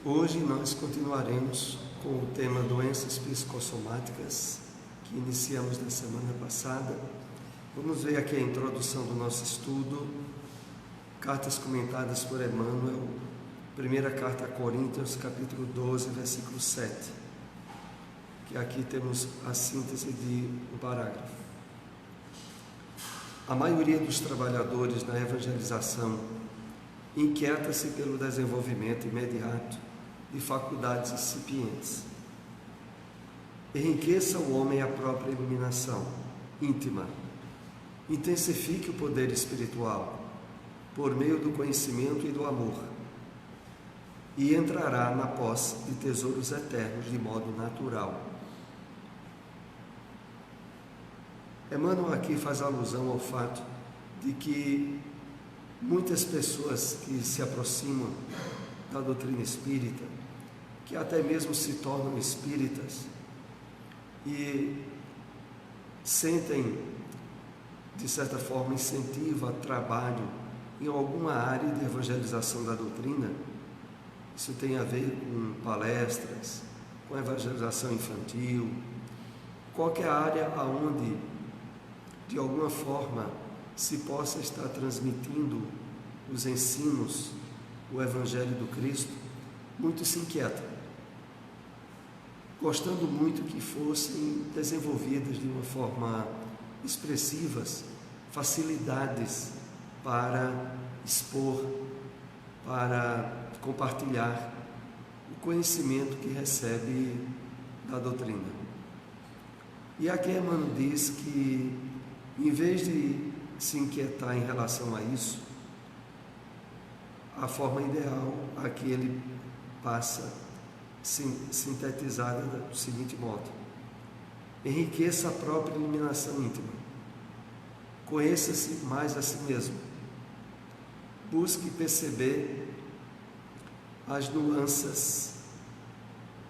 Hoje nós continuaremos com o tema doenças psicossomáticas que iniciamos na semana passada. Vamos ver aqui a introdução do nosso estudo, cartas comentadas por Emmanuel, primeira carta a Coríntios, capítulo 12, versículo 7, que aqui temos a síntese de um parágrafo. A maioria dos trabalhadores na evangelização inquieta-se pelo desenvolvimento imediato de faculdades incipientes. Enriqueça o homem a própria iluminação íntima. Intensifique o poder espiritual por meio do conhecimento e do amor, e entrará na posse de tesouros eternos de modo natural. Emmanuel aqui faz alusão ao fato de que muitas pessoas que se aproximam da doutrina espírita, que até mesmo se tornam espíritas e sentem, de certa forma, incentivo a trabalho em alguma área de evangelização da doutrina. Isso tem a ver com palestras, com evangelização infantil, qualquer área aonde, de alguma forma, se possa estar transmitindo os ensinos, o Evangelho do Cristo. Muitos se inquietam, gostando muito que fossem desenvolvidas de uma forma expressivas, facilidades para expor, para compartilhar o conhecimento que recebe da doutrina. E aqui Emmanuel diz que, em vez de se inquietar em relação a isso, a forma ideal a que ele passa sintetizada do seguinte modo: enriqueça a própria iluminação íntima, conheça-se mais a si mesmo, busque perceber as nuances,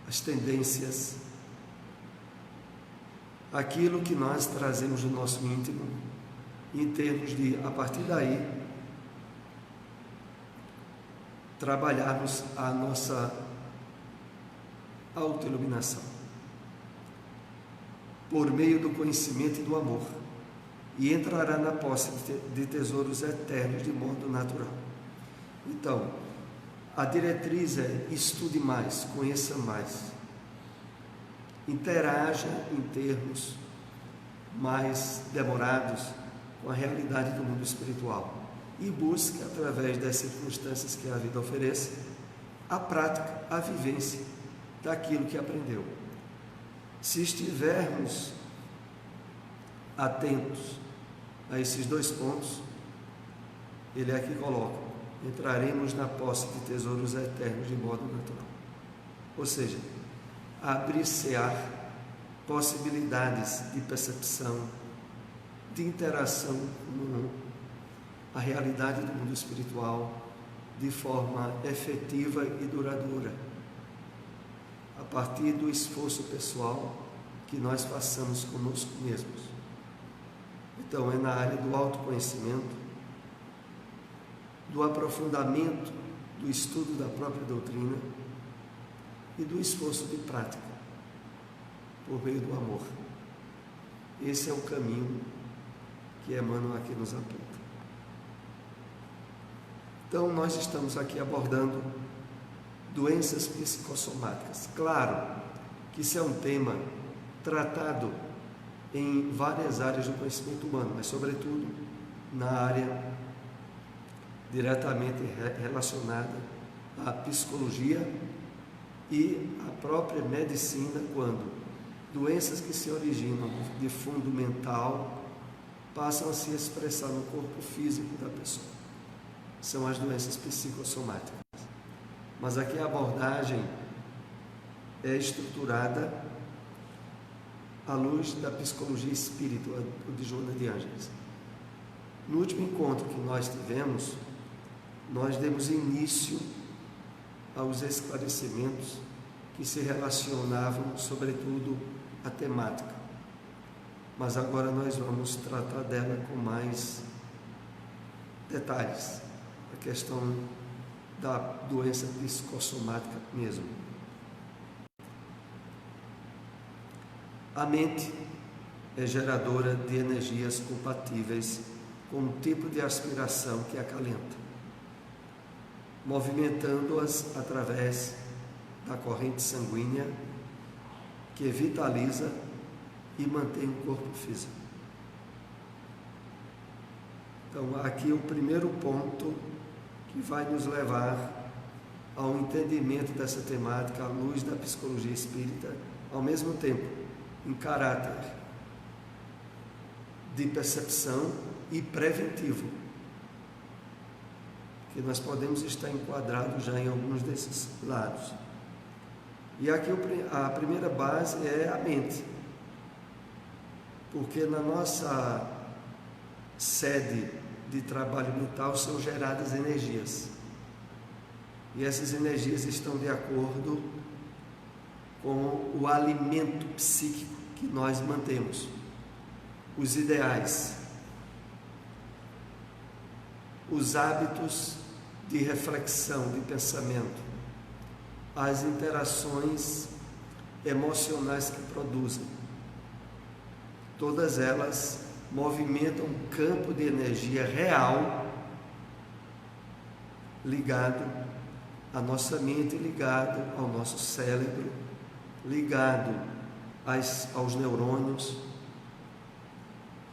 as tendências, aquilo que nós trazemos no nosso íntimo, em termos de, a partir daí, trabalharmos a nossa autoiluminação por meio do conhecimento e do amor, e entrará na posse de tesouros eternos de modo natural. Então, a diretriz é: estude mais, conheça mais, interaja em termos mais demorados com a realidade do mundo espiritual e busque, através das circunstâncias que a vida oferece, a prática, a vivência daquilo que aprendeu. Se estivermos atentos a esses dois pontos, ele aqui coloca: entraremos na posse de tesouros eternos de modo natural. Ou seja, abrir-se-á possibilidades de percepção, de interação com a realidade do mundo espiritual de forma efetiva e duradoura, a partir do esforço pessoal que nós façamos conosco mesmos. Então, é na área do autoconhecimento, do aprofundamento do estudo da própria doutrina e do esforço de prática por meio do amor. Esse é o caminho que Emmanuel aqui nos aponta. Então, nós estamos aqui abordando doenças psicossomáticas. Claro que isso é um tema tratado em várias áreas do conhecimento humano, mas sobretudo na área diretamente relacionada à psicologia e à própria medicina, quando doenças que se originam de fundo mental passam a se expressar no corpo físico da pessoa. São as doenças psicossomáticas. Mas aqui a abordagem é estruturada à luz da psicologia espírita, de Joana de Ângeles. No último encontro que nós tivemos, nós demos início aos esclarecimentos que se relacionavam, sobretudo, à temática. Mas agora nós vamos tratar dela com mais detalhes. A questão da doença psicossomática mesmo. A mente é geradora de energias compatíveis com o tipo de aspiração que acalenta, movimentando-as através da corrente sanguínea que vitaliza e mantém o corpo físico. Então, aqui o primeiro ponto que vai nos levar ao entendimento dessa temática à luz da psicologia espírita, ao mesmo tempo em caráter de percepção e preventivo, que nós podemos estar enquadrados já em alguns desses lados. E aqui a primeira base é a mente, porque na nossa sede de trabalho mental são geradas energias, e essas energias estão de acordo com o alimento psíquico que nós mantemos, os ideais, os hábitos de reflexão, de pensamento, as interações emocionais que produzem. Todas elas movimentam um campo de energia real ligado à nossa mente, ligado ao nosso cérebro, ligado aos neurônios,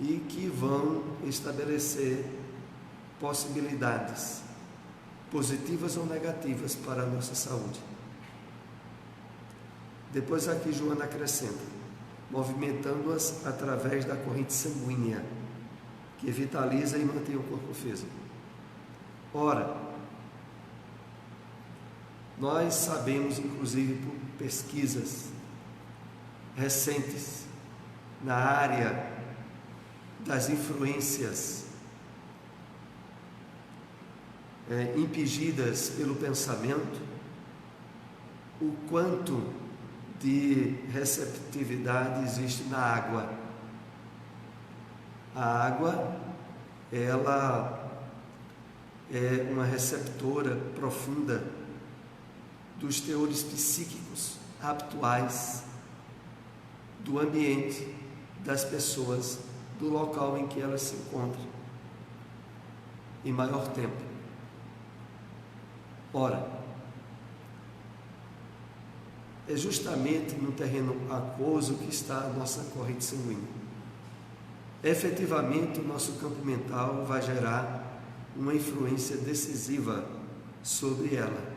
e que vão estabelecer possibilidades positivas ou negativas para a nossa saúde. Depois aqui Joana acrescenta, movimentando-as através da corrente sanguínea, que vitaliza e mantém o corpo físico. Ora, nós sabemos, inclusive por pesquisas recentes na área das influências impingidas pelo pensamento, o quanto de receptividade existe na água. A água, ela é uma receptora profunda dos teores psíquicos atuais do ambiente, das pessoas, do local em que elas se encontram, em maior tempo. Ora, é justamente no terreno aquoso que está a nossa corrente sanguínea. Efetivamente, o nosso campo mental vai gerar uma influência decisiva sobre ela.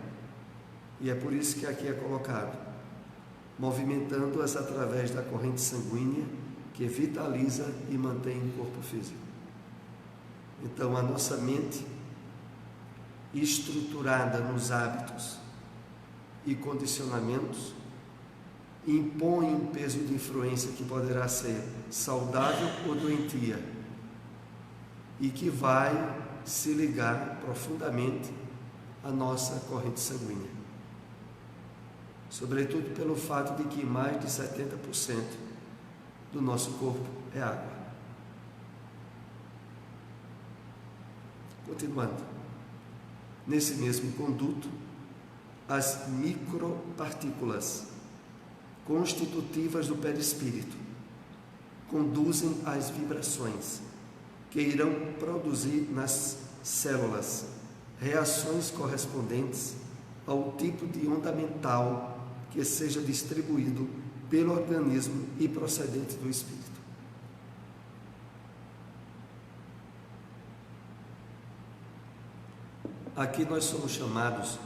E é por isso que aqui é colocado, movimentando-as através da corrente sanguínea que vitaliza e mantém o corpo físico. Então, a nossa mente, estruturada nos hábitos e condicionamentos, impõe um peso de influência que poderá ser saudável ou doentia, e que vai se ligar profundamente à nossa corrente sanguínea, sobretudo pelo fato de que mais de 70% do nosso corpo é água. Continuando, nesse mesmo conduto, as micropartículas constitutivas do perispírito conduzem às vibrações que irão produzir nas células reações correspondentes ao tipo de onda mental que seja distribuído pelo organismo e procedente do espírito. Aqui nós somos chamados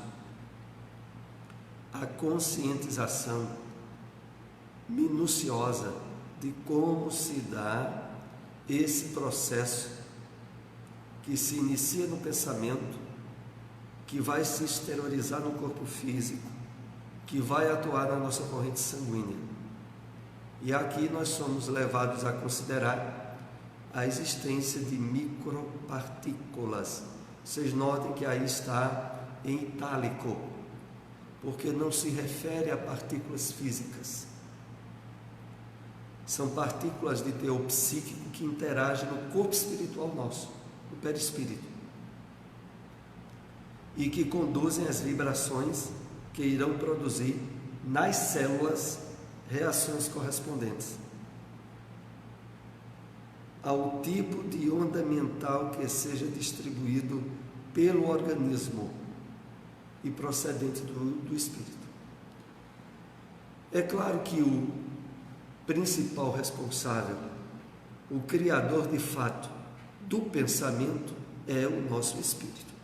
à conscientização minuciosa de como se dá esse processo que se inicia no pensamento, que vai se exteriorizar no corpo físico, que vai atuar na nossa corrente sanguínea. E aqui nós somos levados a considerar a existência de micropartículas. Vocês notem que aí está em itálico, porque não se refere a partículas físicas. São partículas de teor psíquico que interagem no corpo espiritual nosso, no perispírito. e que conduzem às vibrações que irão produzir nas células reações correspondentes ao tipo de onda mental que seja distribuído pelo organismo e procedente do espírito. É claro que o principal responsável, o criador de fato do pensamento, é o nosso espírito.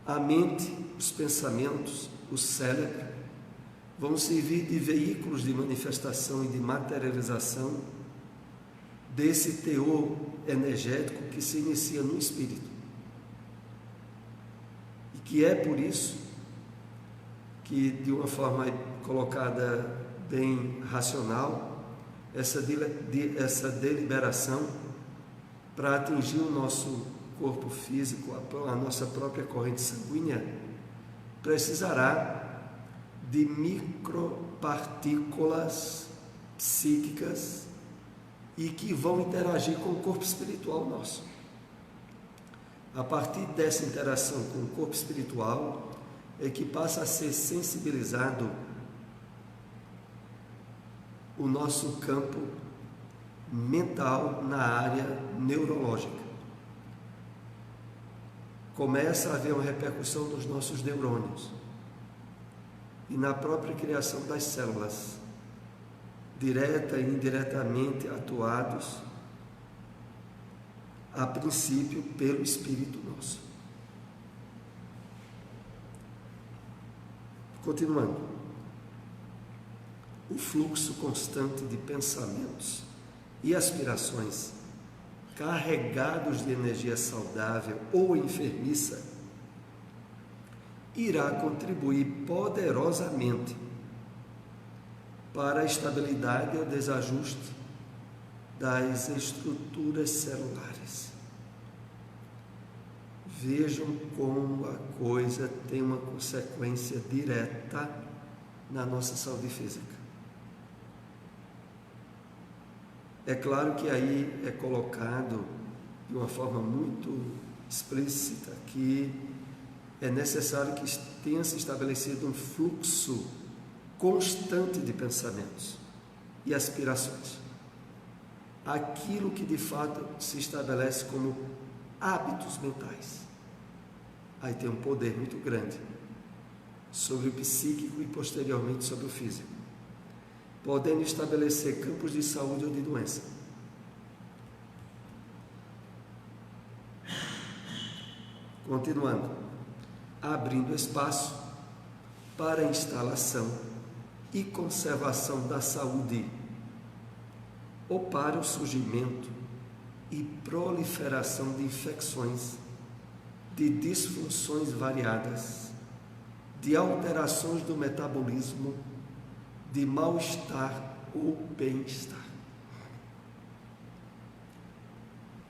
A mente, os pensamentos, o cérebro vão servir de veículos de manifestação e de materialização desse teor energético que se inicia no espírito. E que é por isso que, de uma forma colocada bem racional, essa deliberação para atingir o nosso corpo físico, a nossa própria corrente sanguínea, precisará de micropartículas psíquicas e que vão interagir com o corpo espiritual nosso. A partir dessa interação com o corpo espiritual é que passa a ser sensibilizado o nosso campo mental na área neurológica. Começa a haver uma repercussão nos nossos neurônios e na própria criação das células, direta e indiretamente atuados, a princípio, pelo Espírito nosso. Continuando, o fluxo constante de pensamentos e aspirações carregados de energia saudável ou enfermiça irá contribuir poderosamente para a estabilidade e o desajuste das estruturas celulares. Vejam como a coisa tem uma consequência direta na nossa saúde física. É claro que aí é colocado de uma forma muito explícita que é necessário que tenha se estabelecido um fluxo constante de pensamentos e aspirações. Aquilo que de fato se estabelece como hábitos mentais. Aí tem um poder muito grande sobre o psíquico e posteriormente sobre o físico, podendo estabelecer campos de saúde ou de doença. Continuando, abrindo espaço para a instalação e conservação da saúde, ou para o surgimento e proliferação de infecções, de disfunções variadas, de alterações do metabolismo, de mal-estar ou bem-estar.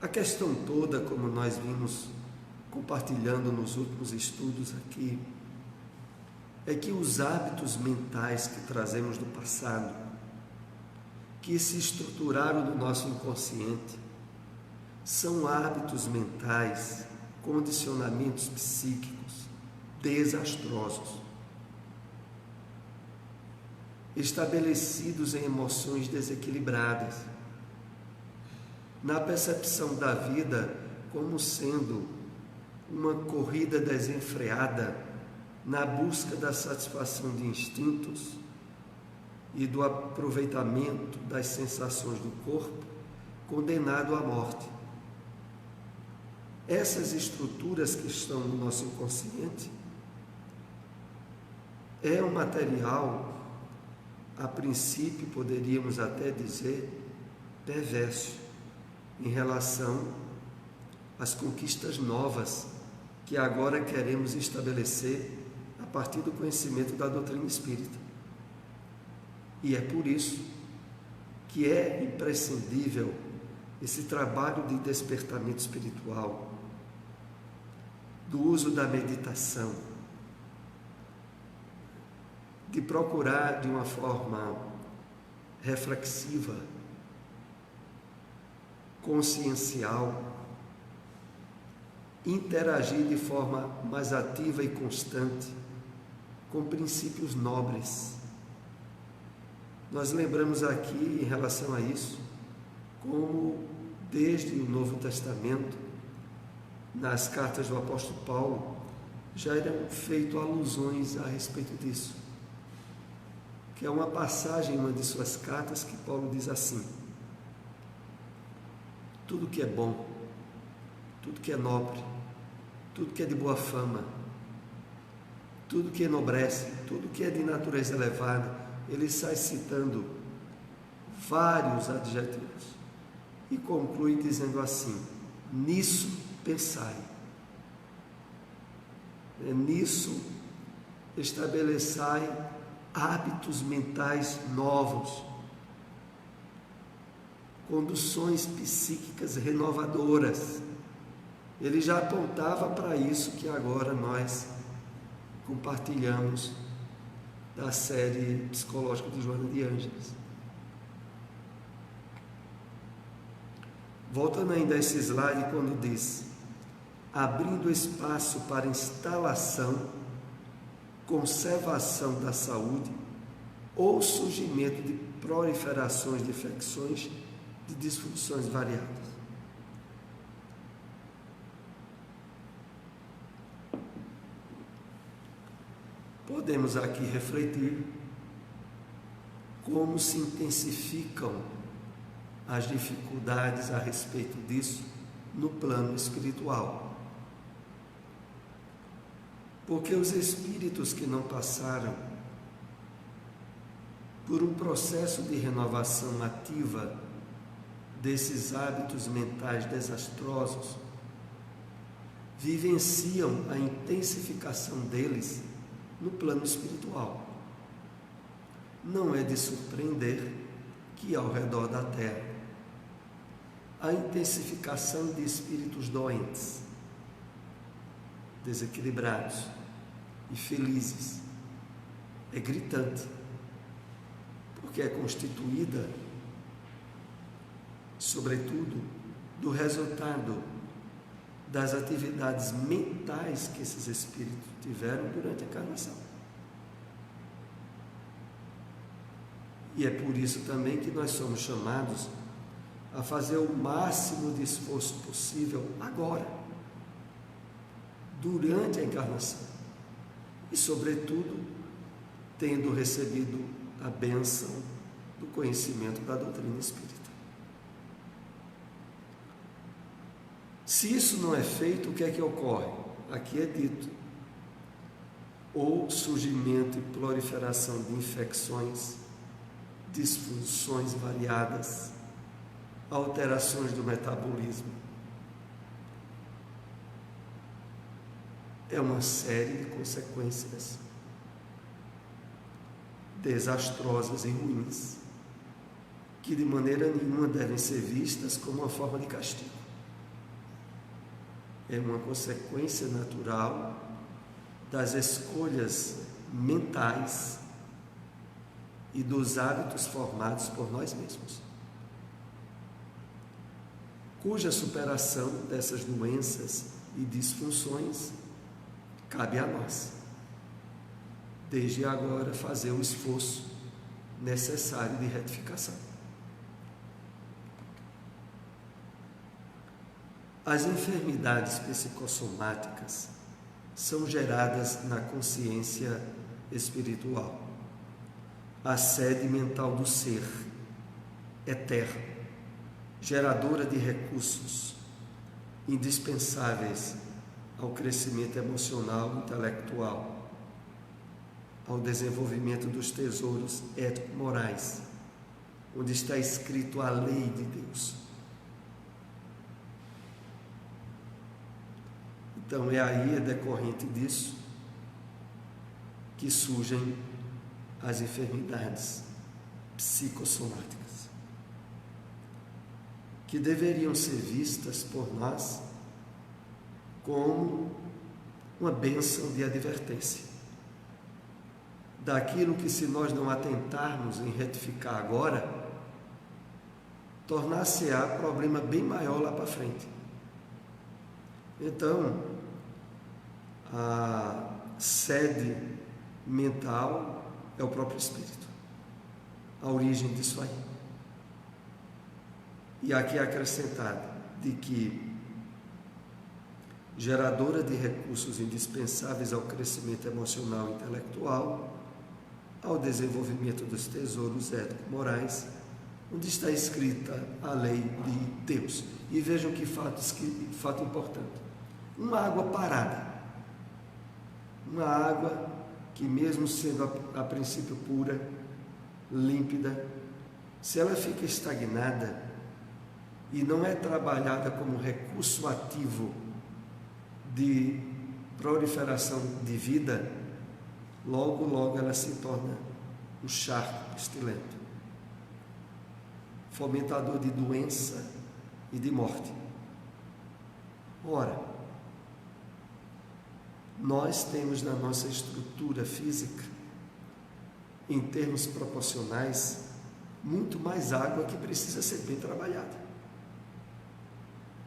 A questão toda, como nós vimos compartilhando nos últimos estudos aqui, é que os hábitos mentais que trazemos do passado, que se estruturaram no nosso inconsciente, são hábitos mentais, condicionamentos psíquicos desastrosos, estabelecidos em emoções desequilibradas, na percepção da vida como sendo uma corrida desenfreada na busca da satisfação de instintos e do aproveitamento das sensações do corpo, condenado à morte. Essas estruturas que estão no nosso inconsciente é um material, a princípio poderíamos até dizer, perverso em relação às conquistas novas que agora queremos estabelecer a partir do conhecimento da doutrina espírita. E é por isso que é imprescindível esse trabalho de despertamento espiritual, do uso da meditação, de procurar de uma forma reflexiva, consciencial, interagir de forma mais ativa e constante com princípios nobres. Nós lembramos aqui, em relação a isso, como desde o Novo Testamento, nas cartas do apóstolo Paulo, já eram feitas alusões a respeito disso. Que é uma passagem em uma de suas cartas que Paulo diz assim: tudo que é bom, tudo que é nobre, tudo que é de boa fama, tudo que enobrece, tudo que é de natureza elevada, ele sai citando vários adjetivos e conclui dizendo assim: nisso pensai, nisso estabeleçai hábitos mentais novos, conduções psíquicas renovadoras. Ele já apontava para isso que agora nós compartilhamos da série psicológica de Joana de Ângeles. Voltando ainda a esse slide, quando diz: abrindo espaço para instalação, conservação da saúde ou surgimento de proliferações de infecções, de disfunções variadas. Podemos aqui refletir como se intensificam as dificuldades a respeito disso no plano espiritual. Porque os espíritos que não passaram por um processo de renovação ativa desses hábitos mentais desastrosos vivenciam a intensificação deles no plano espiritual. Não é de surpreender que ao redor da Terra a intensificação de espíritos doentes, desequilibrados e felizes é gritante, porque é constituída, sobretudo, do resultado das atividades mentais que esses espíritos tiveram durante a encarnação. E é por isso também que nós somos chamados a fazer o máximo de esforço possível agora, durante a encarnação, e sobretudo tendo recebido a bênção do conhecimento da doutrina espírita. Se isso não é feito, o que é que ocorre? Aqui é dito: ou surgimento e proliferação de infecções, disfunções variadas, alterações do metabolismo. É uma série de consequências desastrosas e ruins, que de maneira nenhuma devem ser vistas como uma forma de castigo. É uma consequência natural das escolhas mentais e dos hábitos formados por nós mesmos, cuja superação dessas doenças e disfunções cabe a nós, desde agora, fazer o esforço necessário de retificação. As enfermidades psicossomáticas são geradas na consciência espiritual, a sede mental do ser, eterno, geradora de recursos indispensáveis ao crescimento emocional e intelectual, ao desenvolvimento dos tesouros ético-morais, onde está escrito a lei de Deus. Então é decorrente disso que surgem as enfermidades psicossomáticas, que deveriam ser vistas por nós como uma bênção de advertência daquilo que, se nós não atentarmos em retificar agora, tornar-se-á problema bem maior lá para frente, Então, a sede mental é o próprio espírito, a origem disso aí. E aqui é acrescentado de que geradora de recursos indispensáveis ao crescimento emocional e intelectual, ao desenvolvimento dos tesouros ético-morais, onde está escrita a lei de Deus. E vejam que fato importante. Uma água parada, uma água que mesmo sendo a princípio pura, límpida, se ela fica estagnada e não é trabalhada como recurso ativo de proliferação de vida, logo ela se torna um charco pestilento, fomentador de doença e de morte. Ora, nós temos na nossa estrutura física, em termos proporcionais, muito mais água que precisa ser bem trabalhada,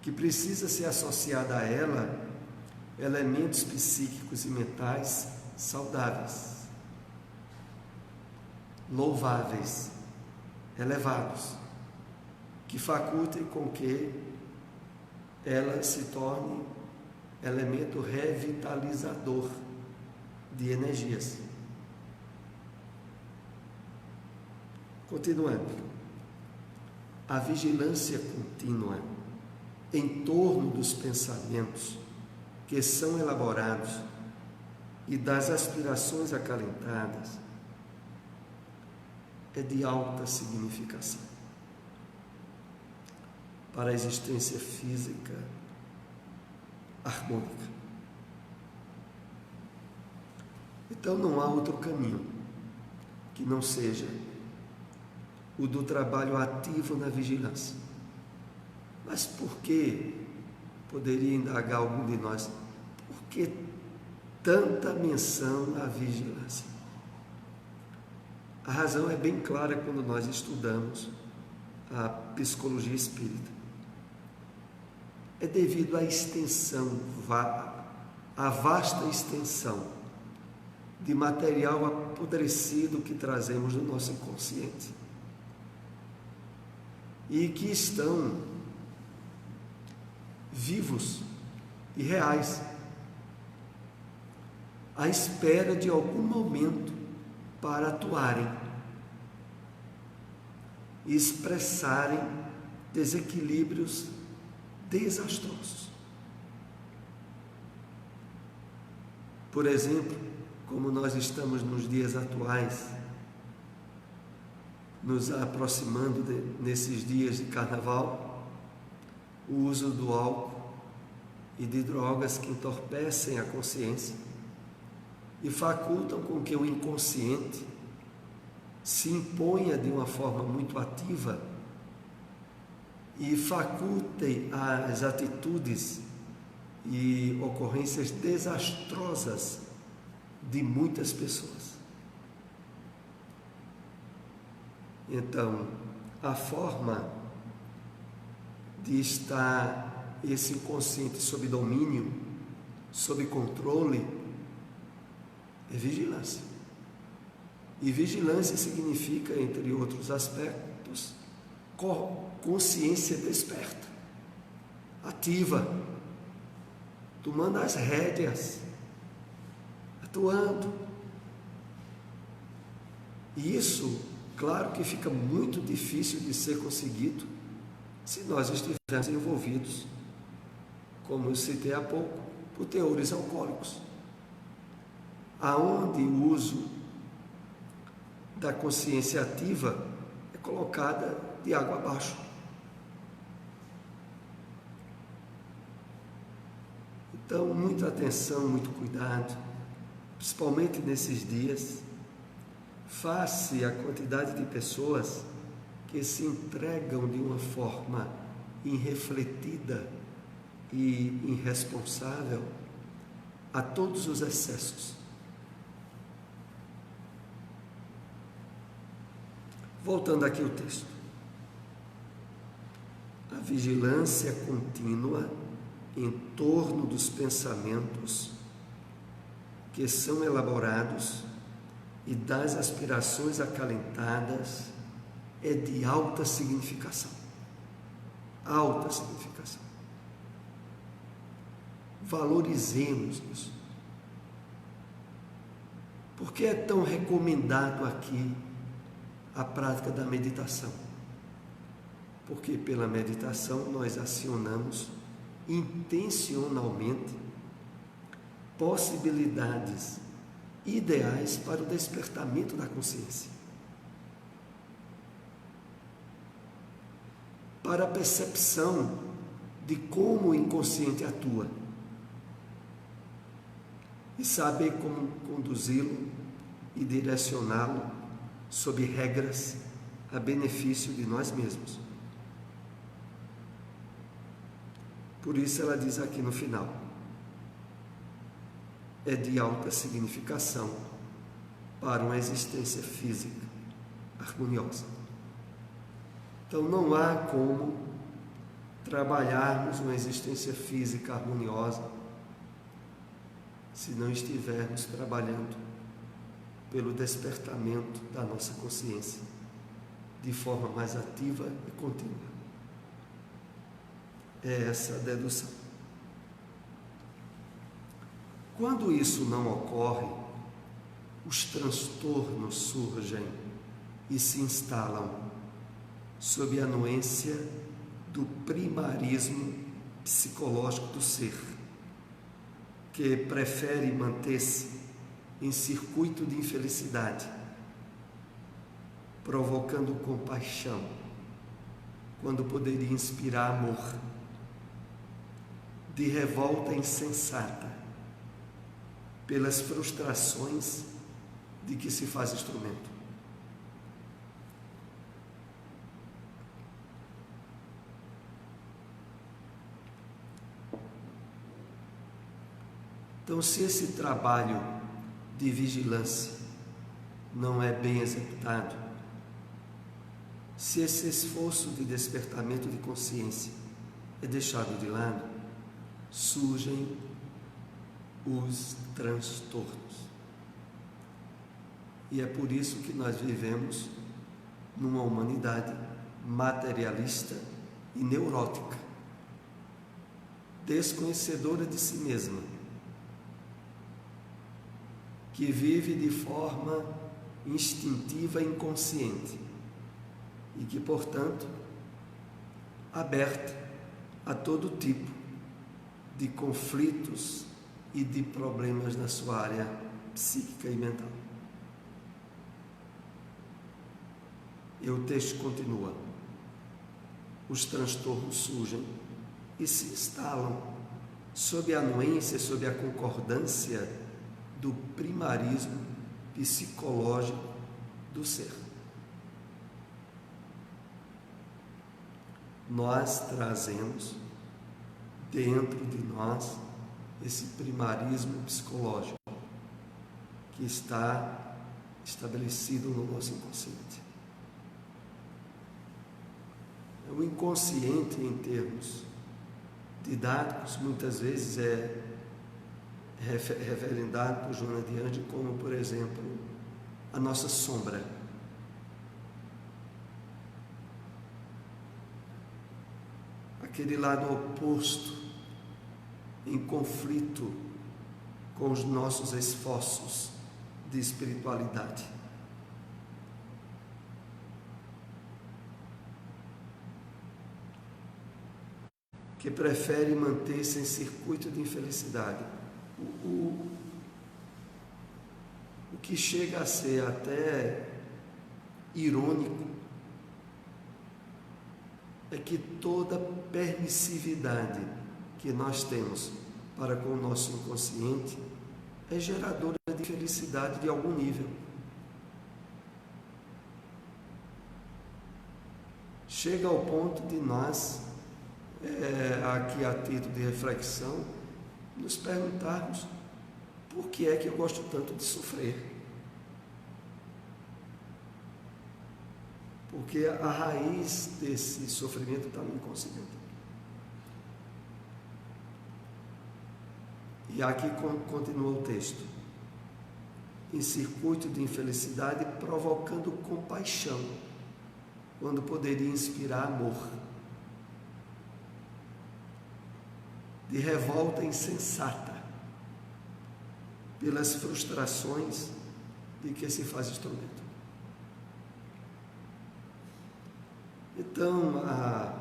que precisa ser associada a ela elementos psíquicos e mentais saudáveis, louváveis, elevados, que facultem com que ela se torne elemento revitalizador de energias. Continuando, a vigilância contínua em torno dos pensamentos que são elaborados e das aspirações acalentadas é de alta significação para a existência física harmônica. Então não há outro caminho que não seja o do trabalho ativo na vigilância. Mas por que, poderia indagar algum de nós, por que tanta menção à vigilância? A razão é bem clara quando nós estudamos a psicologia espírita. É devido à extensão, à vasta extensão de material apodrecido que trazemos do nosso inconsciente e que estão vivos e reais, à espera de algum momento para atuarem e expressarem desequilíbrios desastrosos. Por exemplo, como nós estamos nos dias atuais, nos aproximando nesses dias de carnaval, o uso do álcool e de drogas que entorpecem a consciência e facultam com que o inconsciente se imponha de uma forma muito ativa e facultem as atitudes e ocorrências desastrosas de muitas pessoas. Então, a forma de estar esse inconsciente sob domínio, sob controle, é vigilância. E vigilância significa, entre outros aspectos, consciência desperta, ativa, tomando as rédeas, atuando. E isso, claro que fica muito difícil de ser conseguido se nós estivermos envolvidos, como eu citei há pouco, por teores alcoólicos, aonde o uso da consciência ativa é colocada de água abaixo. Então, muita atenção, muito cuidado, principalmente nesses dias, face à quantidade de pessoas que se entregam de uma forma irrefletida e irresponsável a todos os excessos. Voltando aqui ao texto. A vigilância contínua em torno dos pensamentos que são elaborados e das aspirações acalentadas é de alta significação. Alta significação. Valorizemos isso. Por que é tão recomendado aqui a prática da meditação? Porque pela meditação nós acionamos intencionalmente possibilidades ideais para o despertamento da consciência, para a percepção de como o inconsciente atua e saber como conduzi-lo e direcioná-lo sob regras a benefício de nós mesmos. Por isso ela diz aqui no final, é de alta significação para uma existência física harmoniosa. Então não há como trabalharmos uma existência física harmoniosa se não estivermos trabalhando pelo despertamento da nossa consciência de forma mais ativa e contínua. É essa a dedução. Quando isso não ocorre, os transtornos surgem e se instalam sob a anuência do primarismo psicológico do ser, que prefere manter-se em circuito de infelicidade, provocando compaixão, quando poderia inspirar amor, de revolta insensata pelas frustrações de que se faz instrumento. Então, se esse trabalho de vigilância não é bem executado, se esse esforço de despertamento de consciência é deixado de lado, surgem os transtornos. E é por isso que nós vivemos numa humanidade materialista e neurótica, desconhecedora de si mesma, que vive de forma instintiva e inconsciente e que, portanto, aberta a todo tipo de conflitos e de problemas na sua área psíquica e mental. E o texto continua. Os transtornos surgem e se instalam sob a anuência, sob a concordância do primarismo psicológico do ser. Nós trazemos dentro de nós esse primarismo psicológico que está estabelecido no nosso inconsciente. O inconsciente, em termos didáticos, muitas vezes é referendado por Joana de Ângeles como, por exemplo, a nossa sombra. Aquele lado oposto, em conflito com os nossos esforços de espiritualidade. Que prefere manter-se em circuito de infelicidade. O que chega a ser até irônico é que toda permissividade que nós temos para com o nosso inconsciente é geradora de felicidade de algum nível. Chega ao ponto de nós, aqui a título de reflexão, nos perguntarmos: por que é que eu gosto tanto de sofrer? Porque a raiz desse sofrimento está no inconsciente. E aqui continua o texto: em circuito de infelicidade, provocando compaixão, quando poderia inspirar amor, de revolta insensata, pelas frustrações de que se faz instrumento. Então, a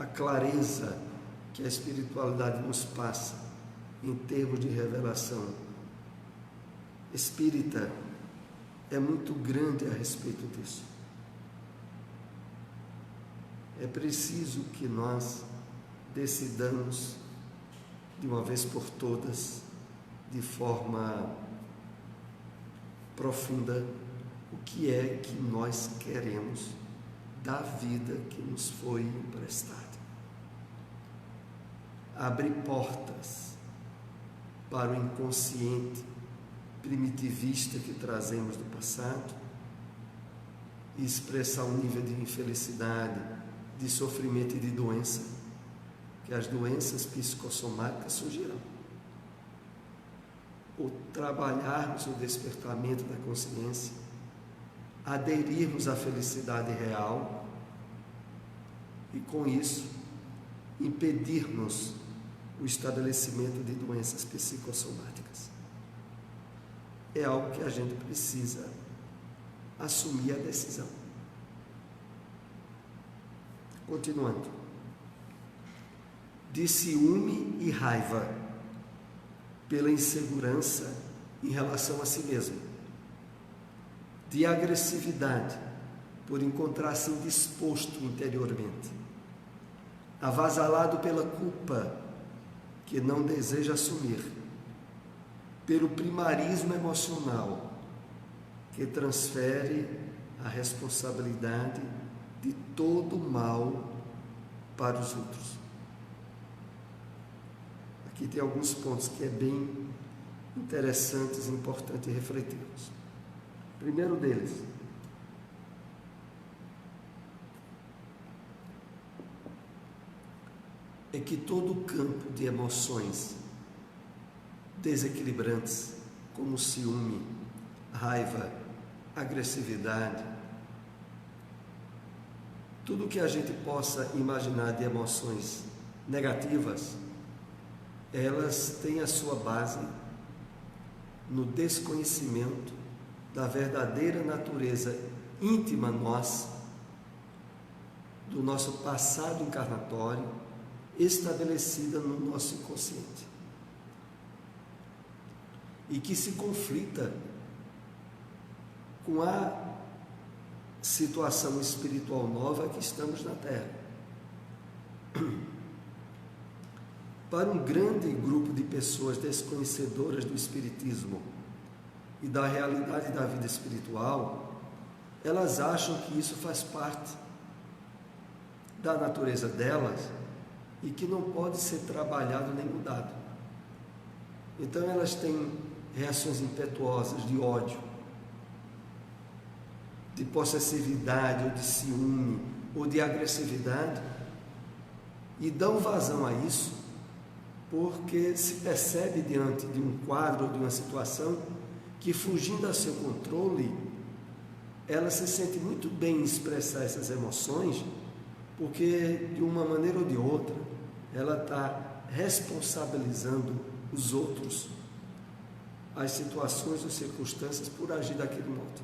clareza que a espiritualidade nos passa em termos de revelação espírita é muito grande a respeito disso. É preciso que nós decidamos de uma vez por todas, de forma profunda, o que é que nós queremos da vida que nos foi emprestada. Abre portas para o inconsciente primitivista que trazemos do passado e expressar um nível de infelicidade, de sofrimento e de doença, que as doenças psicossomáticas surgirão. Ou trabalharmos o despertamento da consciência, aderirmos à felicidade real e, com isso, impedirmos o estabelecimento de doenças psicossomáticas. É algo que a gente precisa assumir a decisão. Continuando. De ciúme e raiva pela insegurança em relação a si mesmo, de agressividade por encontrar-se indisposto interiormente, avasalado pela culpa que não deseja assumir, pelo primarismo emocional que transfere a responsabilidade de todo o mal para os outros. Aqui tem alguns pontos que é bem interessantes e importante refletirmos. Primeiro deles, é que todo o campo de emoções desequilibrantes, como ciúme, raiva, agressividade, tudo que a gente possa imaginar de emoções negativas, elas têm a sua base no desconhecimento da verdadeira natureza íntima nossa, do nosso passado encarnatório, estabelecida no nosso inconsciente, e que se conflita com a situação espiritual nova que estamos na Terra. Para um grande grupo de pessoas desconhecedoras do Espiritismo e da realidade da vida espiritual, elas acham que isso faz parte da natureza delas e que não pode ser trabalhado nem mudado. Então elas têm reações impetuosas de ódio, de possessividade ou de ciúme ou de agressividade, e dão vazão a isso porque se percebe diante de um quadro ou de uma situação que, fugindo a seu controle, ela se sente muito bem em expressar essas emoções, porque de uma maneira ou de outra ela está responsabilizando os outros, as situações ou circunstâncias, por agir daquele modo.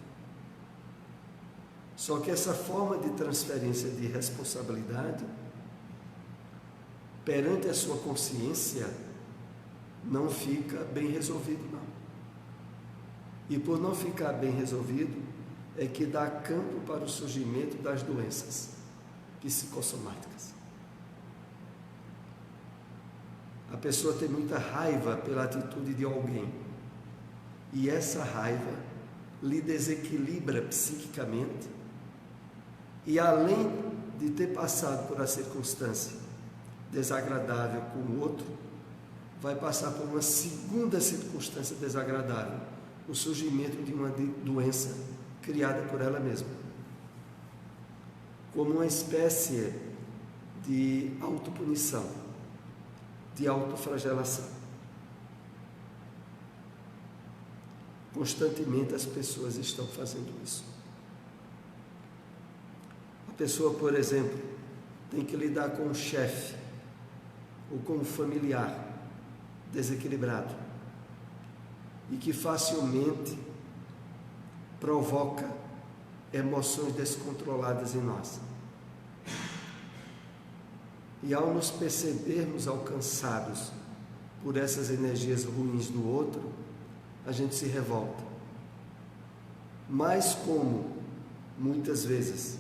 Só que essa forma de transferência de responsabilidade perante a sua consciência não fica bem resolvido, não. E por não ficar bem resolvido é que dá campo para o surgimento das doenças psicossomáticas. A pessoa tem muita raiva pela atitude de alguém, e essa raiva lhe desequilibra psiquicamente, e além de ter passado por a circunstância desagradável com o outro, vai passar por uma segunda circunstância desagradável, o surgimento de uma doença criada por ela mesma, como uma espécie de autopunição. de autoflagelação. Constantemente as pessoas estão fazendo isso. A pessoa, por exemplo, tem que lidar com um chefe ou com um familiar desequilibrado e que facilmente provoca emoções descontroladas em nós. E ao nos percebermos alcançados por essas energias ruins do outro, a gente se revolta. Mas como, muitas vezes,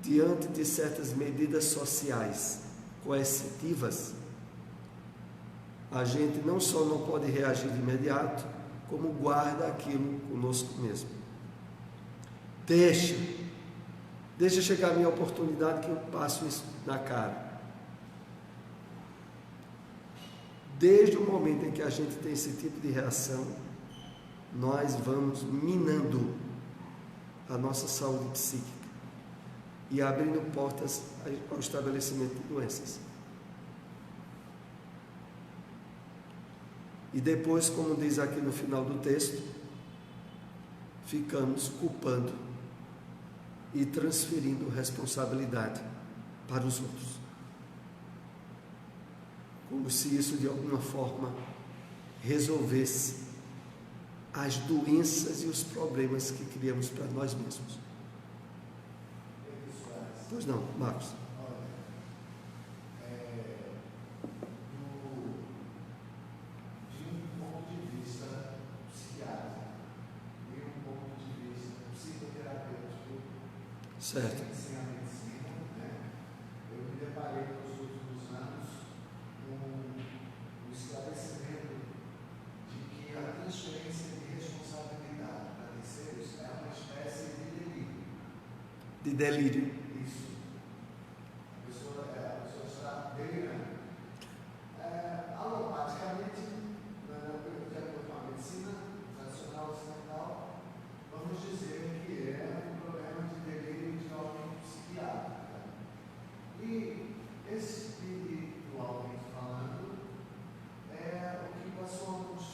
diante de certas medidas sociais coercitivas, a gente não só não pode reagir de imediato, como guarda aquilo conosco mesmo. Deixa chegar a minha oportunidade que eu passo isso na cara. Desde o momento em que a gente tem esse tipo de reação, nós vamos minando a nossa saúde psíquica e abrindo portas ao estabelecimento de doenças. E depois, como diz aqui no final do texto, ficamos culpando e transferindo responsabilidade para os outros. Como se isso de alguma forma resolvesse as doenças e os problemas que criamos para nós mesmos. Pois não, Marcos? Certo. Sem a medicina, eu me deparei nos últimos anos com o esclarecimento de que a transferência de responsabilidade para terceiros é uma espécie de delírio. De delírio. Isso. A pessoa está delirando. Alopaticamente, de acordo com a medicina tradicional ocidental, vamos dizer que é um problema de delírio de alguém psiquiátrico. E esse espiritualmente falando é o que passou uns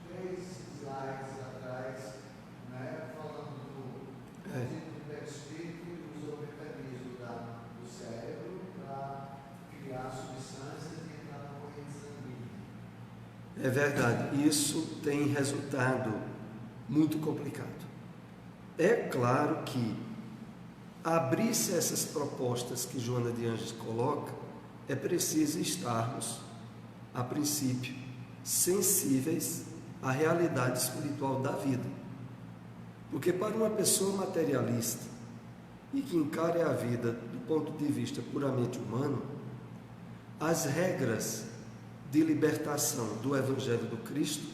3 slides atrás, falando do perispírito e usa o mecanismo do cérebro para criar substâncias e entrar na corrente sanguínea. É verdade, isso tem resultado muito complicado. É claro que abrir-se essas propostas que Joana de Ângeles coloca, é preciso estarmos, a princípio, sensíveis à realidade espiritual da vida. Porque para uma pessoa materialista e que encare a vida do ponto de vista puramente humano, as regras de libertação do Evangelho do Cristo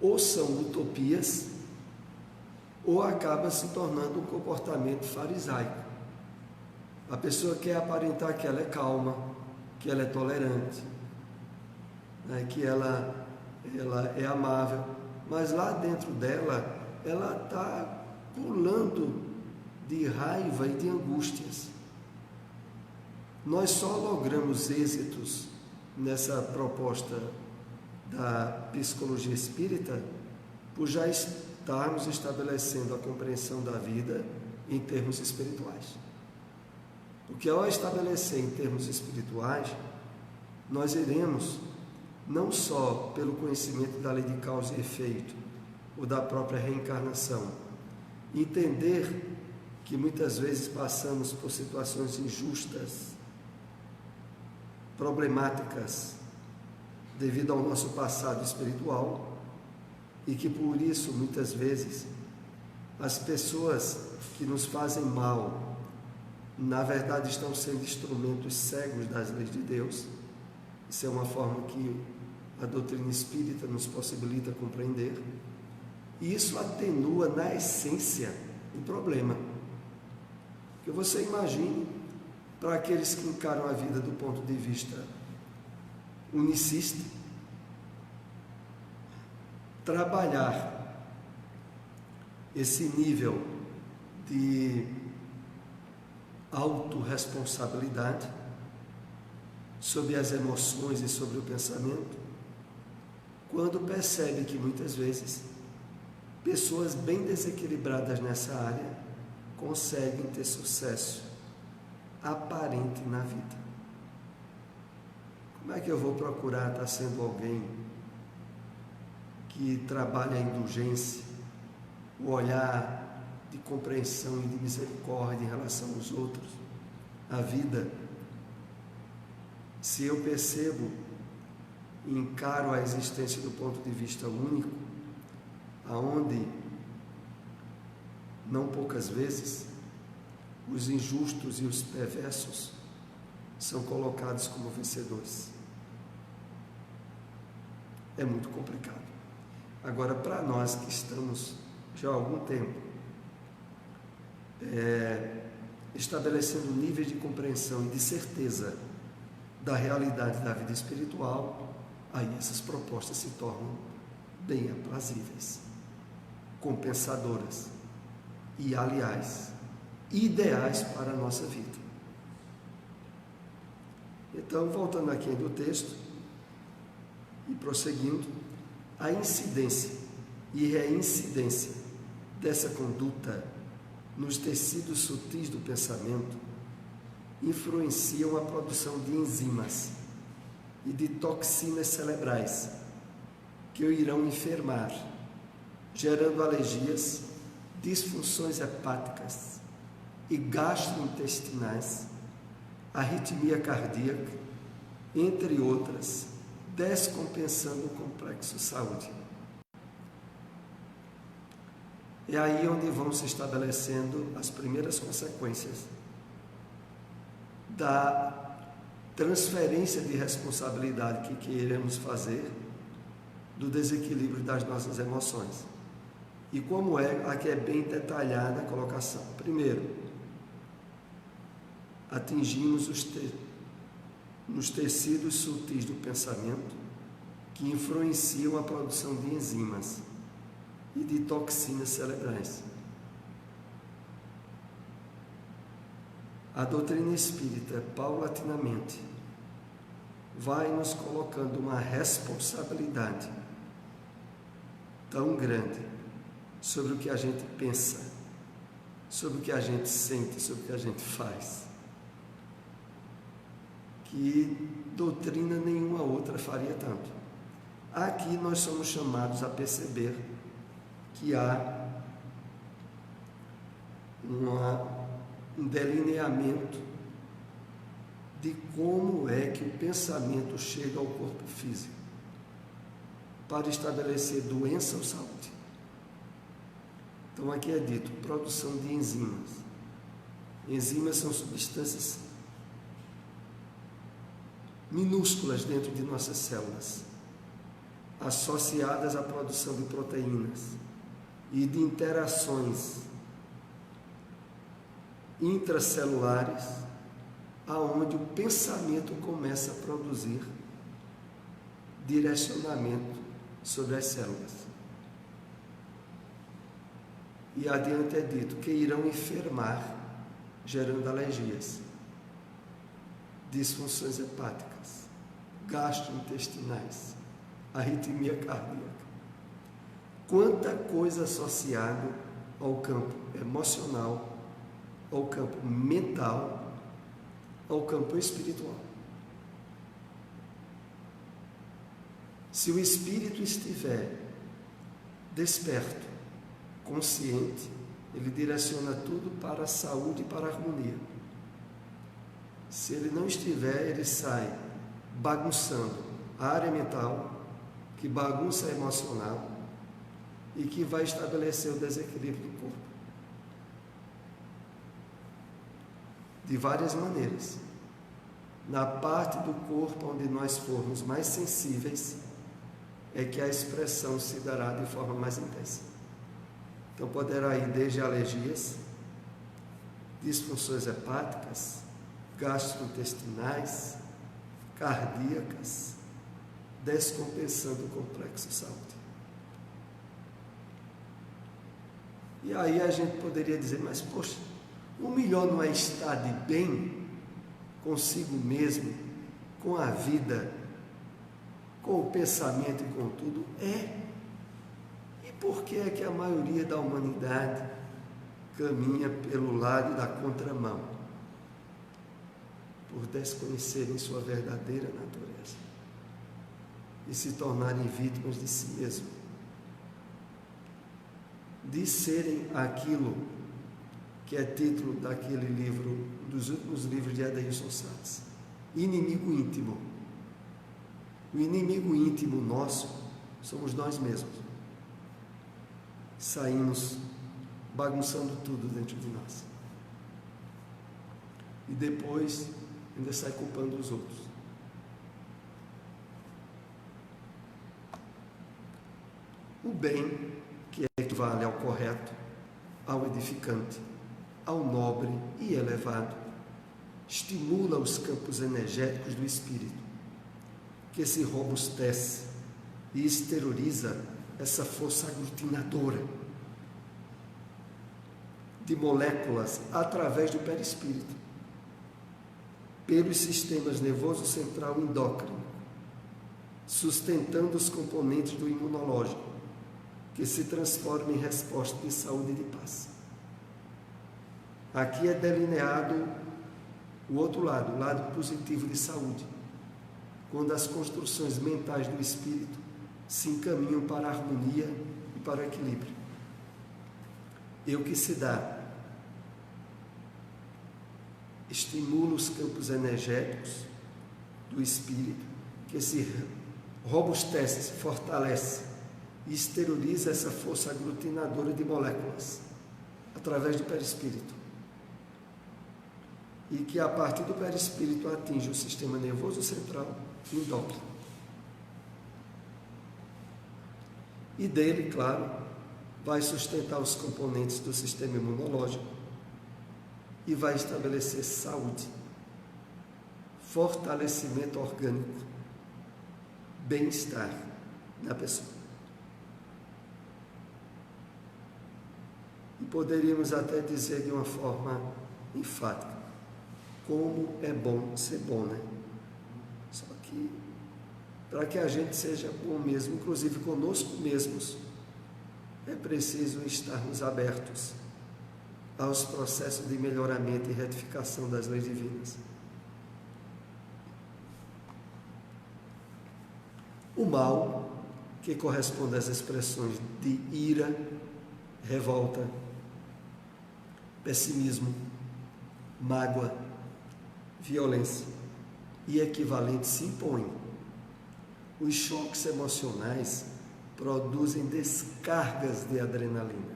ou são utopias ou acaba se tornando um comportamento farisaico. A pessoa quer aparentar que ela é calma, que ela é tolerante, que ela é amável, mas lá dentro dela, ela está pulando de raiva e de angústias. Nós só logramos êxitos nessa proposta da psicologia espírita por já estarmos estabelecendo a compreensão da vida em termos espirituais. Porque ao estabelecer em termos espirituais, nós iremos, não só pelo conhecimento da lei de causa e efeito, ou da própria reencarnação, entender que muitas vezes passamos por situações injustas, problemáticas, devido ao nosso passado espiritual, e que por isso, muitas vezes, as pessoas que nos fazem mal, na verdade estão sendo instrumentos cegos das leis de Deus. Isso é uma forma que a doutrina espírita nos possibilita compreender. E isso atenua, na essência, o problema. Que você imagine, para aqueles que encaram a vida do ponto de vista unicista, trabalhar esse nível de autorresponsabilidade sobre as emoções e sobre o pensamento, quando percebe que muitas vezes pessoas bem desequilibradas nessa área conseguem ter sucesso aparente na vida. Como é que eu vou procurar estar sendo alguém que trabalha a indulgência, o olhar de compreensão e de misericórdia em relação aos outros, a vida, se eu percebo e encaro a existência do ponto de vista único, aonde, não poucas vezes, os injustos e os perversos são colocados como vencedores? É muito complicado. Agora, para nós que estamos já há algum tempo estabelecendo níveis de compreensão e de certeza da realidade da vida espiritual, aí essas propostas se tornam bem aprazíveis, compensadoras e, aliás, ideais para a nossa vida. Então, voltando aqui do texto e prosseguindo, a incidência e reincidência dessa conduta nos tecidos sutis do pensamento influenciam a produção de enzimas e de toxinas cerebrais que o irão enfermar, gerando alergias, disfunções hepáticas e gastrointestinais, arritmia cardíaca, entre outras, descompensando o complexo saúde. É aí onde vão se estabelecendo as primeiras consequências da transferência de responsabilidade que queremos fazer do desequilíbrio das nossas emoções. E como aqui é bem detalhada a colocação. Primeiro, atingimos nos tecidos sutis do pensamento que influenciam a produção de enzimas e de toxinas cerebrais. A doutrina espírita, paulatinamente, vai nos colocando uma responsabilidade tão grande sobre o que a gente pensa, sobre o que a gente sente, sobre o que a gente faz, que doutrina nenhuma outra faria tanto. Aqui nós somos chamados a perceber que há um delineamento de como é que o pensamento chega ao corpo físico para estabelecer doença ou saúde. Então aqui é dito produção de enzimas. Enzimas são substâncias minúsculas dentro de nossas células, associadas à produção de proteínas e de interações intracelulares, aonde o pensamento começa a produzir direcionamento sobre as células. E adiante é dito que irão enfermar, gerando alergias, disfunções hepáticas, gastrointestinais, arritmia cardíaca. Quanta coisa associada ao campo emocional, ao campo mental, ao campo espiritual. Se o espírito estiver desperto, consciente, ele direciona tudo para a saúde e para a harmonia. Se ele não estiver, ele sai bagunçando a área mental, que bagunça a emocional e que vai estabelecer o desequilíbrio do corpo. De várias maneiras. Na parte do corpo onde nós formos mais sensíveis, é que a expressão se dará de forma mais intensa. Então poderá ir desde alergias, disfunções hepáticas, gastrointestinais, cardíacas, descompensando o complexo saúde. E aí a gente poderia dizer, mas poxa, o melhor não é estar de bem consigo mesmo, com a vida, com o pensamento e com tudo? É. E por que é que a maioria da humanidade caminha pelo lado da contramão? Por desconhecerem sua verdadeira natureza e se tornarem vítimas de si mesmo, de serem aquilo que é título daquele livro, dos últimos livros de Adailson Salles, inimigo íntimo. O inimigo íntimo nosso somos nós mesmos. Saímos bagunçando tudo dentro de nós. E depois ainda sai culpando os outros. O bem, que equivale ao correto, ao edificante, ao nobre e elevado, estimula os campos energéticos do espírito, que se robustece e exterioriza essa força aglutinadora de moléculas através do perispírito, pelos sistemas nervoso central e endócrino, sustentando os componentes do imunológico, que se transforma em resposta de saúde e de paz. Aqui é delineado o outro lado, o lado positivo de saúde, quando as construções mentais do espírito se encaminham para a harmonia e para o equilíbrio. E o que se dá? Estimula os campos energéticos do espírito, que se robustece, se fortalece e exterioriza essa força aglutinadora de moléculas através do perispírito, e que a partir do perispírito atinge o sistema nervoso central e endócrino. E dele, claro, vai sustentar os componentes do sistema imunológico e vai estabelecer saúde, fortalecimento orgânico, bem-estar na pessoa. E poderíamos até dizer de uma forma enfática, como é bom ser bom, né? Só que, para que a gente seja bom mesmo, inclusive conosco mesmos, é preciso estarmos abertos aos processos de melhoramento e retificação das leis divinas. O mal, que corresponde às expressões de ira, revolta, pessimismo, mágoa, violência e equivalentes, se impõem. Os choques emocionais produzem descargas de adrenalina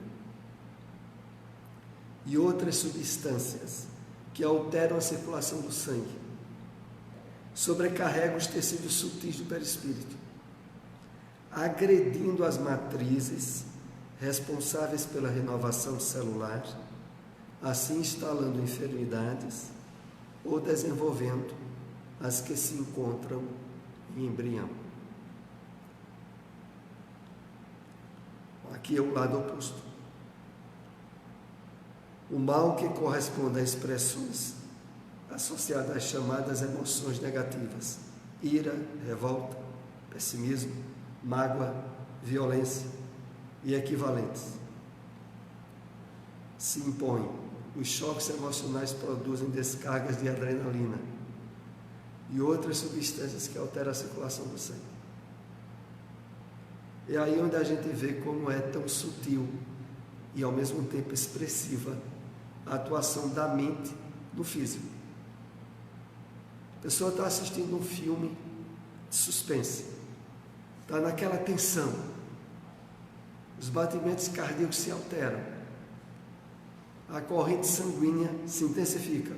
e outras substâncias que alteram a circulação do sangue, sobrecarregam os tecidos sutis do perispírito, agredindo as matrizes responsáveis pela renovação celular, assim instalando enfermidades ou desenvolvendo as que se encontram em embrião. Aqui é o lado oposto. O mal, que corresponde a expressões associadas às chamadas emoções negativas, ira, revolta, pessimismo, mágoa, violência e equivalentes, se impõem. Os choques emocionais produzem descargas de adrenalina e outras substâncias que alteram a circulação do sangue. É aí onde a gente vê como é tão sutil e ao mesmo tempo expressiva a atuação da mente no físico. A pessoa está assistindo um filme de suspense, está naquela tensão, os batimentos cardíacos se alteram, a corrente sanguínea se intensifica,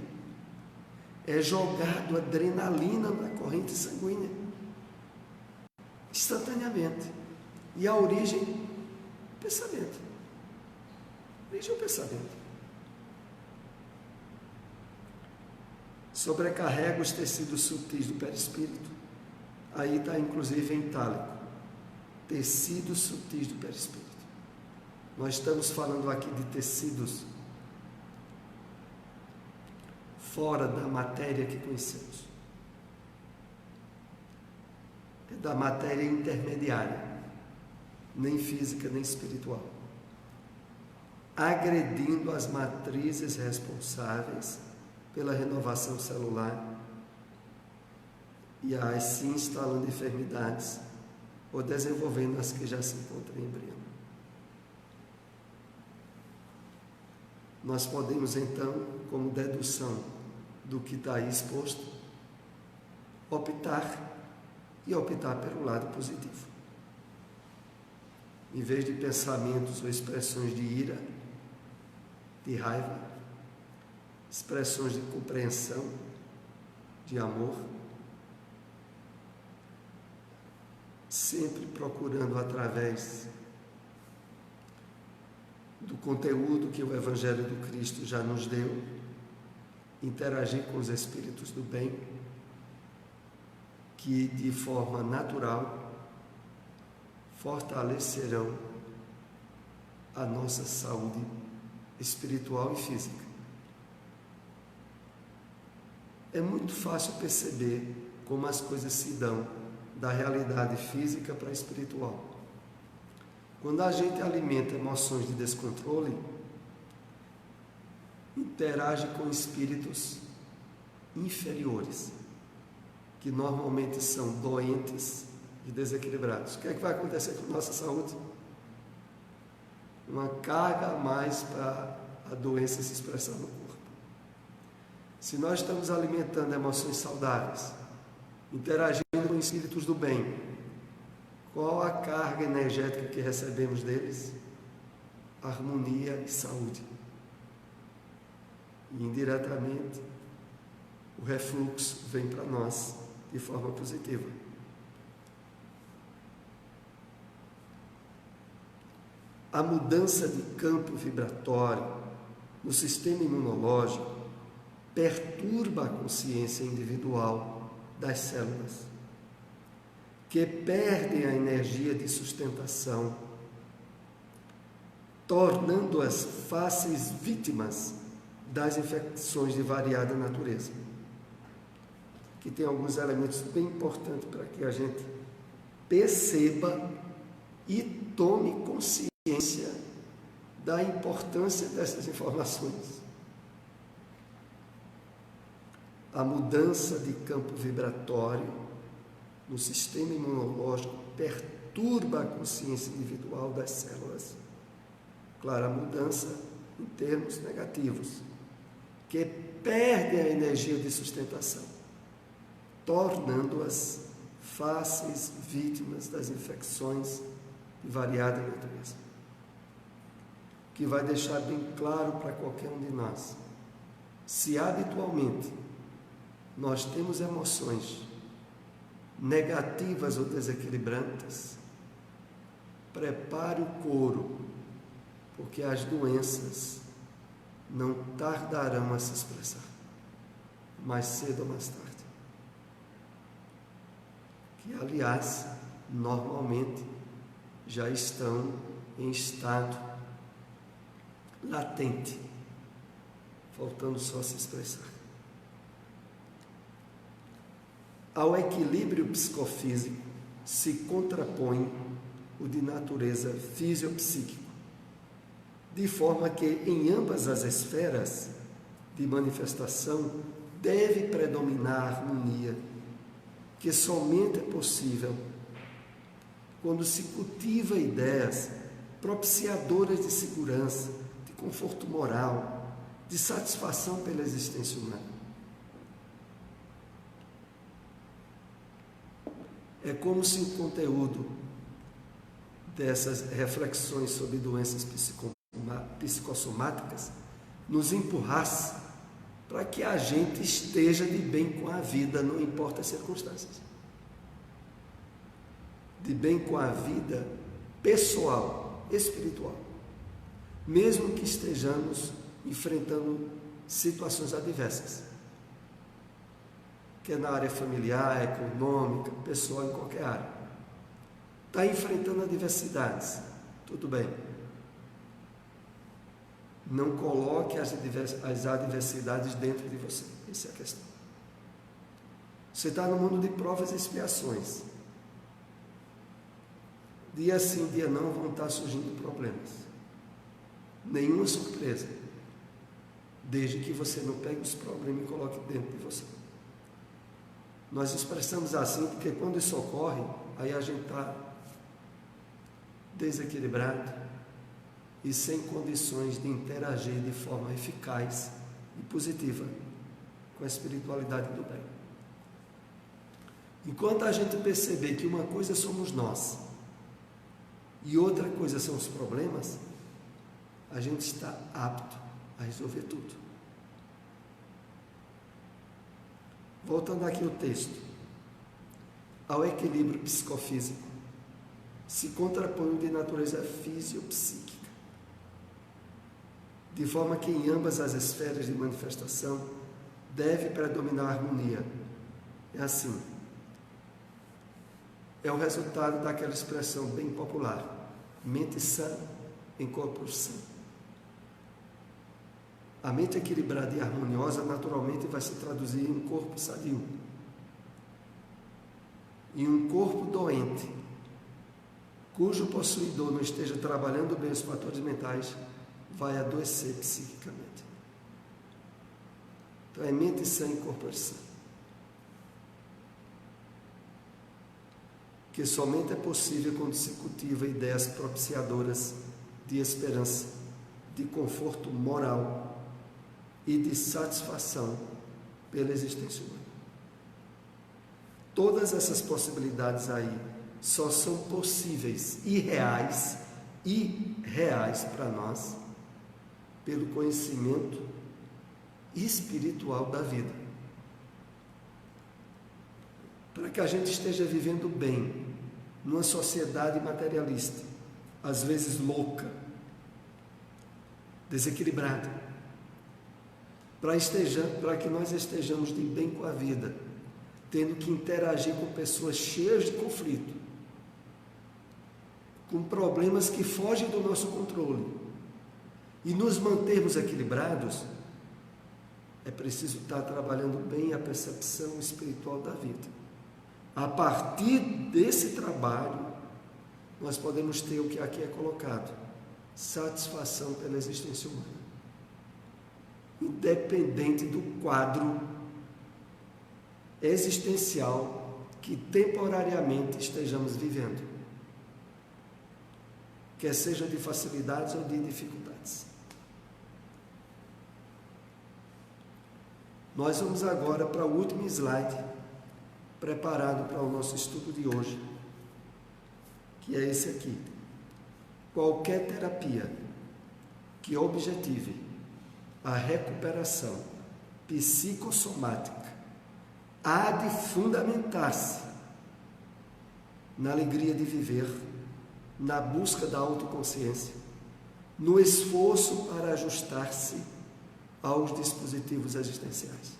é jogado adrenalina na corrente sanguínea, instantaneamente. E a origem, pensamento. A origem é o pensamento. Sobrecarrega os tecidos sutis do perispírito. Aí está inclusive em itálico. Tecidos sutis do perispírito. Nós estamos falando aqui de tecidos fora da matéria que conhecemos. da matéria intermediária, nem física nem espiritual, agredindo as matrizes responsáveis pela renovação celular e assim instalando enfermidades ou desenvolvendo as que já se encontram em embrião. Nós podemos então, como dedução do que está aí exposto, optar pelo lado positivo. Em vez de pensamentos ou expressões de ira, de raiva, expressões de compreensão, de amor, sempre procurando através do conteúdo que o Evangelho do Cristo já nos deu, interagir com os espíritos do bem, que de forma natural fortalecerão a nossa saúde espiritual e física. É muito fácil perceber como as coisas se dão da realidade física para a espiritual. Quando a gente alimenta emoções de descontrole, interage com espíritos inferiores, que normalmente são doentes e desequilibrados. O que é que vai acontecer com a nossa saúde? Uma carga a mais para a doença se expressar no corpo. Se nós estamos alimentando emoções saudáveis, interagindo com espíritos do bem, qual a carga energética que recebemos deles? Harmonia e saúde. E indiretamente, o refluxo vem para nós de forma positiva. A mudança de campo vibratório no sistema imunológico perturba a consciência individual das células, que perdem a energia de sustentação, tornando-as fáceis vítimas das infecções de variada natureza. Aqui tem alguns elementos bem importantes para que a gente perceba e tome consciência da importância dessas informações. A mudança de campo vibratório no sistema imunológico perturba a consciência individual das células. Claro, a mudança em termos negativos, que perdem a energia de sustentação, tornando-as fáceis vítimas das infecções de variada natureza. Que vai deixar bem claro para qualquer um de nós: se habitualmente nós temos emoções negativas ou desequilibrantes, prepare o couro, porque as doenças não tardarão a se expressar, mais cedo ou mais tarde. Que, aliás, normalmente já estão em estado latente, faltando só se expressar. Ao equilíbrio psicofísico se contrapõe o de natureza fisiopsíquico, de forma que em ambas as esferas de manifestação deve predominar a harmonia, que somente é possível quando se cultiva ideias propiciadoras de segurança, de conforto moral, de satisfação pela existência humana. É como se o conteúdo dessas reflexões sobre doenças psicossomáticas nos empurrasse para que a gente esteja de bem com a vida, não importa as circunstâncias. De bem com a vida pessoal, espiritual. Mesmo que estejamos enfrentando situações adversas, que é na área familiar, econômica, pessoal, em qualquer área. Está enfrentando adversidades, tudo bem. Não coloque as adversidades dentro de você, essa é a questão. Você está no mundo de provas e expiações. dia sim, dia não, vão estar surgindo problemas. Nenhuma surpresa, desde que você não pegue os problemas e coloque dentro de você. Nós expressamos assim porque quando isso ocorre, aí a gente está desequilibrado e sem condições de interagir de forma eficaz e positiva com a espiritualidade do bem. Enquanto a gente perceber que uma coisa somos nós e outra coisa são os problemas, a gente está apto a resolver tudo. Voltando aqui ao texto, ao equilíbrio psicofísico se contrapõe o de natureza fisiopsíquica, de forma que em ambas as esferas de manifestação deve predominar a harmonia. É assim. É o resultado daquela expressão bem popular: mente sã em corpo sã. A mente equilibrada e harmoniosa naturalmente vai se traduzir em um corpo sadio. E um corpo doente, cujo possuidor não esteja trabalhando bem os fatores mentais, vai adoecer psiquicamente. Então é mente sã em corpo sã. Que somente é possível quando se cultiva ideias propiciadoras de esperança, de conforto moral e de satisfação pela existência humana. Todas essas possibilidades aí só são possíveis e reais para nós pelo conhecimento espiritual da vida. Para que a gente esteja vivendo bem numa sociedade materialista, às vezes louca, desequilibrada, para que nós estejamos de bem com a vida, tendo que interagir com pessoas cheias de conflito, com problemas que fogem do nosso controle, e nos mantermos equilibrados, é preciso estar trabalhando bem a percepção espiritual da vida. A partir desse trabalho, nós podemos ter o que aqui é colocado: satisfação pela existência humana, independente do quadro existencial que temporariamente estejamos vivendo, quer seja de facilidades ou de dificuldades. Nós vamos agora para o último slide preparado para o nosso estudo de hoje, que é esse aqui. Qualquer terapia que objetive a recuperação psicossomática há de fundamentar-se na alegria de viver, na busca da autoconsciência, no esforço para ajustar-se aos dispositivos existenciais.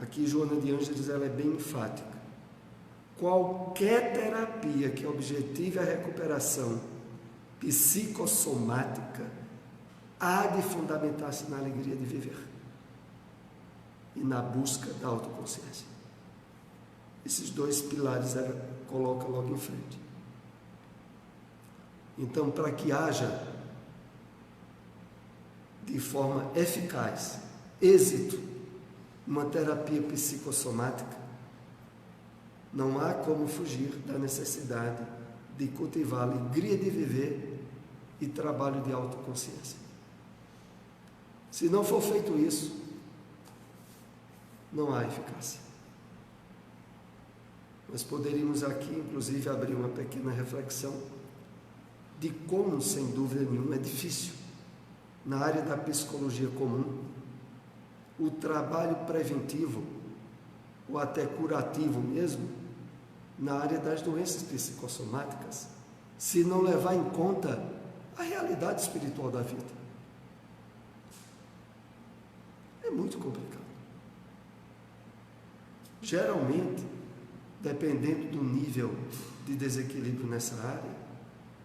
Aqui Joana de Ângeles ela é bem enfática. Qualquer terapia que objetive a recuperação psicossomática há de fundamentar-se na alegria de viver e na busca da autoconsciência. Esses dois pilares ela coloca logo em frente. Então, para que haja de forma eficaz êxito uma terapia psicossomática, não há como fugir da necessidade de cultivar a alegria de viver e trabalho de autoconsciência. Se não for feito isso, não há eficácia. Nós poderíamos aqui, inclusive, abrir uma pequena reflexão de como, sem dúvida nenhuma, é difícil, na área da psicologia comum, o trabalho preventivo, ou até curativo mesmo, na área das doenças psicossomáticas, se não levar em conta a realidade espiritual da vida. É muito complicado. Geralmente, dependendo do nível de desequilíbrio nessa área,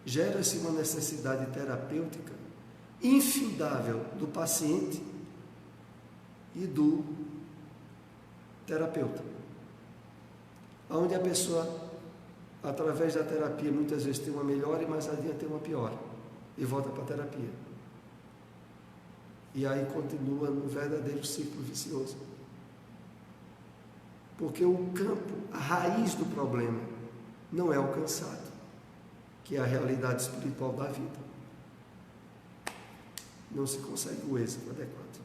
gera-se uma necessidade terapêutica infindável do paciente e do terapeuta, onde a pessoa através da terapia, muitas vezes tem uma melhora e mais adiante tem uma piora. E volta para a terapia. E aí continua no verdadeiro ciclo vicioso. Porque o campo, a raiz do problema, não é alcançado, que é a realidade espiritual da vida. Não se consegue o êxito adequado.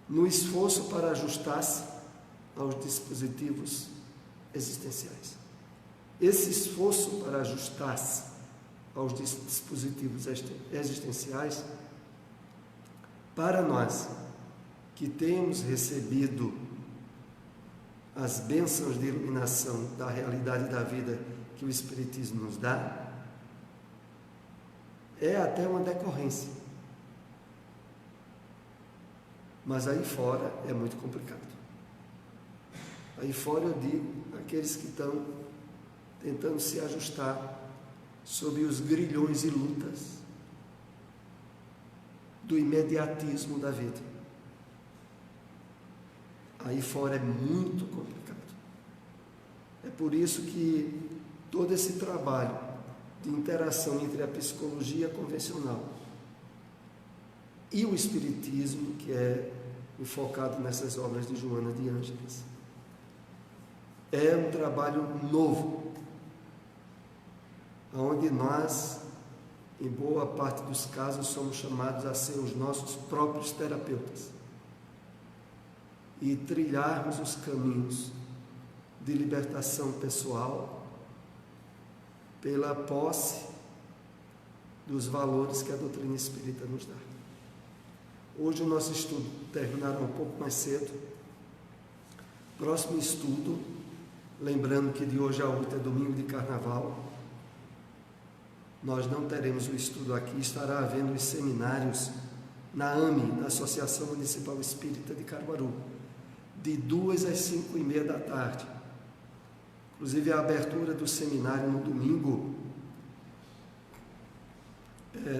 No esforço para ajustar-se aos dispositivos existenciais. Esse esforço para ajustar-se aos dispositivos existenciais, para nós que temos recebido as bênçãos de iluminação da realidade da vida que o Espiritismo nos dá, é até uma decorrência. Mas aí fora é muito complicado. Aí fora eu digo, aqueles que estão tentando se ajustar sob os grilhões e lutas do imediatismo da vida. Aí fora é muito complicado. É por isso que todo esse trabalho de interação entre a psicologia convencional e o Espiritismo, que é enfocado nessas obras de Joana de Ângeles, é um trabalho novo, onde nós, em boa parte dos casos, somos chamados a ser os nossos próprios terapeutas e trilharmos os caminhos de libertação pessoal pela posse dos valores que a doutrina espírita nos dá. Hoje o nosso estudo terminará um pouco mais cedo. Próximo estudo, lembrando que de hoje a 8 é domingo de carnaval, nós não teremos o estudo aqui, estará havendo os seminários na AME, na Associação Municipal Espírita de Caruaru, de 2 às 5h30 da tarde. Inclusive a abertura do seminário no domingo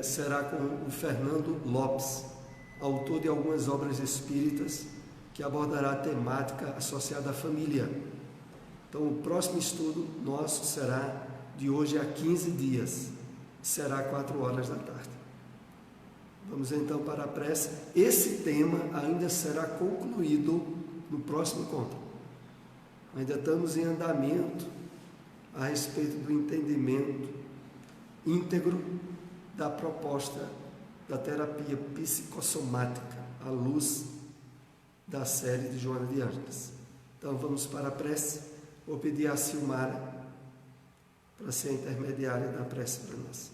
será com o Fernando Lopes, autor de algumas obras espíritas, que abordará a temática associada à família. Então o próximo estudo nosso será de hoje a 15 dias, será 4 horas da tarde. Vamos então para a prece. Esse tema ainda será concluído no próximo encontro. Ainda estamos em andamento a respeito do entendimento íntegro da proposta da terapia psicossomática à luz da série de Joana de Ângeles. Então vamos para a prece. Vou pedir a Silmara para ser a intermediária da prece para nós.